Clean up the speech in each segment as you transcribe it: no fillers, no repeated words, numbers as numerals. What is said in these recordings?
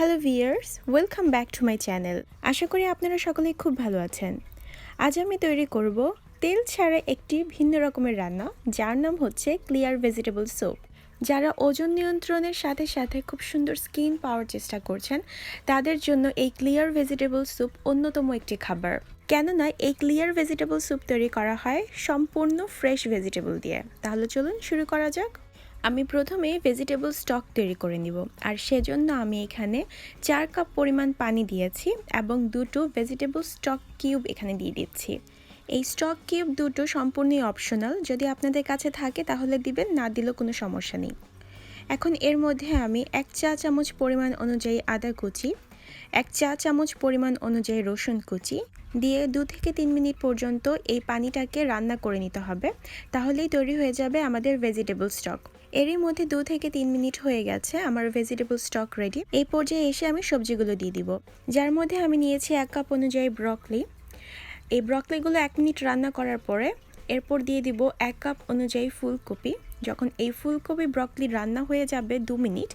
Hello viewers, welcome back to my channel. আশা করি আপনারা সকলেই খুব ভালো আছেন। আজ আমি তৈরি করব তেল ছাড়া একটি ভিন্ন রকমের রান্না, যার নাম হচ্ছে ক্লিয়ার ভেজিটেবল স্যুপ। যারা ওজন নিয়ন্ত্রণের সাথে সাথে খুব সুন্দর স্কিন পাওয়ার চেষ্টা করছেন, তাদের জন্য এই ক্লিয়ার ভেজিটেবল স্যুপ অন্যতম একটি খাবার। কেননা এই ক্লিয়ার ভেজিটেবল স্যুপ তৈরি করা হয় সম্পূর্ণ ফ্রেশ ভেজিটেবল দিয়ে। তাহলে চলুন শুরু করা যাক। আমি প্রথমে ভেজিটেবল স্টক তৈরি করে নিব, আর সেজন্য আমি এখানে 4 কাপ পরিমাণ পানি দিয়েছি এবং দুটো ভেজিটেবল স্টক কিউব এখানে দিয়ে দিচ্ছি। এই স্টক কিউব দুটো সম্পূর্ণই অপশনাল, যদি আপনাদের কাছে থাকে তাহলে দিবেন, না দিলেও কোনো সমস্যা নেই। এখন এর মধ্যে আমি 1 চা চামচ পরিমাণ অনুযায়ী আদা কুচি, 1 চা চামচ পরিমাণ অনুযায়ী রসুন কুচি দিয়ে 2 থেকে 3 মিনিট পর্যন্ত এই পানিটাকে রান্না করে নিতে হবে। তাহলেই তৈরি হয়ে যাবে আমাদের ভেজিটেবল স্টক। এরই মধ্যে 2 থেকে 3 মিনিট হয়ে গেছে, আমার ভেজিটেবল স্টক রেডি। এই পর্যায়ে এসে আমি সবজিগুলো দিয়ে দিব, যার মধ্যে আমি নিয়েছি 1 কাপ অনুযায়ী ব্রকলি। এই ব্রকলিগুলো 1 মিনিট রান্না করার পরে এরপর দিয়ে দিব 1 কাপ অনুযায়ী ফুলকপি। যখন এই ফুলকপি ব্রকলি রান্না হয়ে যাবে 2 মিনিট,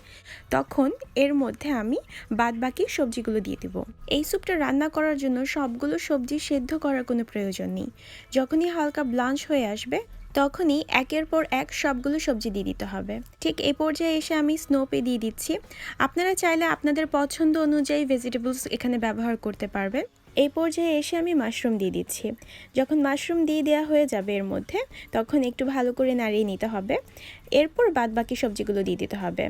তখন এর মধ্যে আমি বাদবাকি সবজিগুলো দিয়ে দিব। এই স্যুপটা রান্না করার জন্য সবগুলো সবজি সেদ্ধ করার কোনো প্রয়োজন নেই। যখনই হালকা ব্লাঞ্চ হয়ে আসবে, তখনই একের পর এক সবগুলো সবজি দিয়ে দিতে হবে। ঠিক এই পর্যায়ে এসে আমি স্নোপে দিয়ে দিচ্ছি। আপনারা চাইলে আপনাদের পছন্দ অনুযায়ী ভেজিটেবলস এখানে ব্যবহার করতে পারবেন। এই পর্যায়ে এসে আমি মাশরুম দিয়ে দিচ্ছি। যখন মাশরুম দিয়ে দেওয়া হয়ে যাবে এর মধ্যে, তখন একটু ভালো করে নাড়িয়ে নিতে হবে। এরপর বাদবাকি সবজিগুলো দিয়ে দিতে হবে।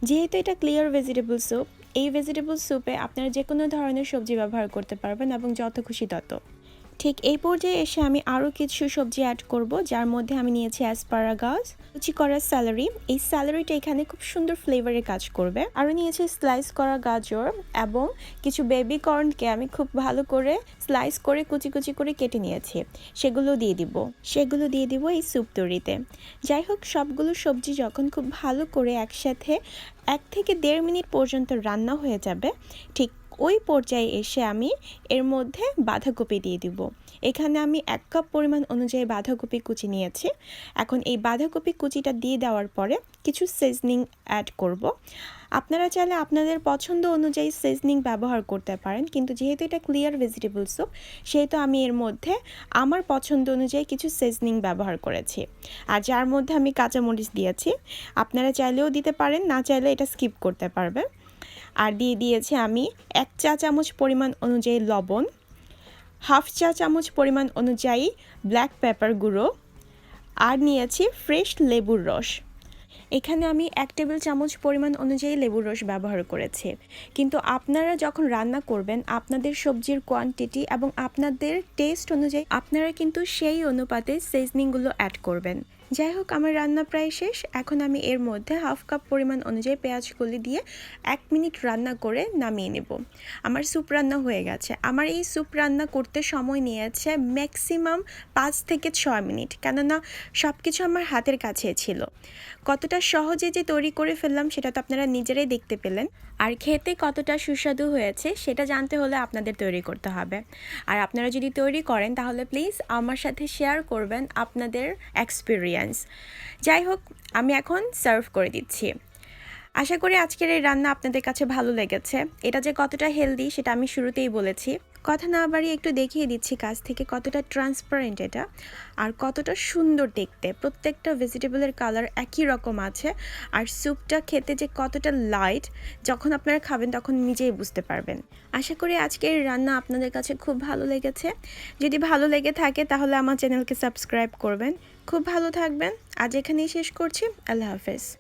যেহেতু এটা ক্লিয়ার ভেজিটেবল স্যুপ, এই ভেজিটেবল স্যুপে আপনারা যে কোনো ধরনের সবজি ব্যবহার করতে পারবেন এবং যত খুশি তত। ঠিক এই পর্যায়ে এসে আমি আরও কিছু সবজি অ্যাড করব, যার মধ্যে আমি নিয়েছি অ্যাসপারাগাস, কুচি করা স্যালারি। এই স্যালারিটা এখানে খুব সুন্দর ফ্লেভারের কাজ করবে। আরও নিয়েছি স্লাইস করা গাজর এবং কিছু বেবি কর্নকে আমি খুব ভালো করে স্লাইস করে কুচি কুচি করে কেটে নিয়েছি। সেগুলো দিয়ে দিব এই স্যুপ তৈরিতে। যাই হোক, সবগুলো সবজি যখন খুব ভালো করে একসাথে 1 থেকে 1.5 মিনিট পর্যন্ত রান্না হয়ে যাবে, ঠিক ওই পর্যায়ে এসে আমি এর মধ্যে বাঁধাকপি দিয়ে দিব। এখানে আমি 1 কাপ পরিমাণ অনুযায়ী বাঁধাকপি কুচি নিয়েছি। এখন এই বাঁধাকপি কুচিটা দিয়ে দেওয়ার পরে কিছু সিজনিং অ্যাড করব। আপনারা চাইলে আপনাদের পছন্দ অনুযায়ী সিজনিং ব্যবহার করতে পারেন, কিন্তু যেহেতু এটা ক্লিয়ার ভেজিটেবল স্যুপ, সেহেতু আমি এর মধ্যে আমার পছন্দ অনুযায়ী কিছু সিজনিং ব্যবহার করেছি, আর যার মধ্যে আমি কাঁচামরিচ দিয়েছি। আপনারা চাইলেও দিতে পারেন, না চাইলে এটা স্কিপ করতে পারবেন। আর দিয়ে দিয়েছি আমি 1 চা চামচ পরিমাণ অনুযায়ী লবণ, 1/2 চা চামচ পরিমাণ অনুযায়ী ব্ল্যাক পেপার গুঁড়ো, আর নিয়েছি ফ্রেশ লেবুর রস। এখানে আমি 1 টেবিল চামচ পরিমাণ অনুযায়ী লেবুর রস ব্যবহার করেছি। কিন্তু আপনারা যখন রান্না করবেন, আপনাদের সবজির কোয়ান্টিটি এবং আপনাদের টেস্ট অনুযায়ী আপনারা কিন্তু সেই অনুপাতে সিজনিংগুলো অ্যাড করবেন। যাই হোক, আমার রান্না প্রায় শেষ। এখন আমি এর মধ্যে 1/2 কাপ পরিমাণ অনুযায়ী পেঁয়াজ কলি দিয়ে 1 মিনিট রান্না করে নামিয়ে নেব। আমার স্যুপ রান্না হয়ে গেছে। আমার এই স্যুপ রান্না করতে সময় নিয়েছে ম্যাক্সিমাম 5 থেকে 6 মিনিট, কেননা সব কিছু আমার হাতের কাছে ছিল। কতটা সহজে যে তৈরি করে ফেললাম সেটা তো আপনারা নিজেরাই দেখতে পেলেন। আর খেতে কতটা সুস্বাদু হয়েছে সেটা জানতে হলে আপনাদের তৈরি করতে হবে। আর আপনারা যদি তৈরি করেন তাহলে প্লিজ আমার সাথে শেয়ার করবেন আপনাদের এক্সপিরিয়েন্স। যাই হোক, আমি এখন সার্ভ করে দিচ্ছি। আশা করি আজকের এই রান্না আপনাদের কাছে ভালো লেগেছে। এটা যে কতটা হেলদি সেটা আমি শুরুতেই বলেছি। কথা না বাড়িয়ে একটু দেখিয়ে দিচ্ছি কাছ থেকে কতটা ট্রান্সপারেন্ট এটা, আর কতটা সুন্দর দেখতে। প্রত্যেকটা ভেজিটেবলের কালার একই রকম আছে, আর স্যুপটা খেতে যে কতটা লাইট, যখন আপনারা খাবেন তখন নিজেই বুঝতে পারবেন। আশা করি আজকের রান্না আপনাদের কাছে খুব ভালো লেগেছে। যদি ভালো লেগে থাকে তাহলে আমার চ্যানেলকে সাবস্ক্রাইব করবেন। খুব ভালো থাকবেন। আজ এখানেই শেষ করছি। আল্লাহ হাফেজ।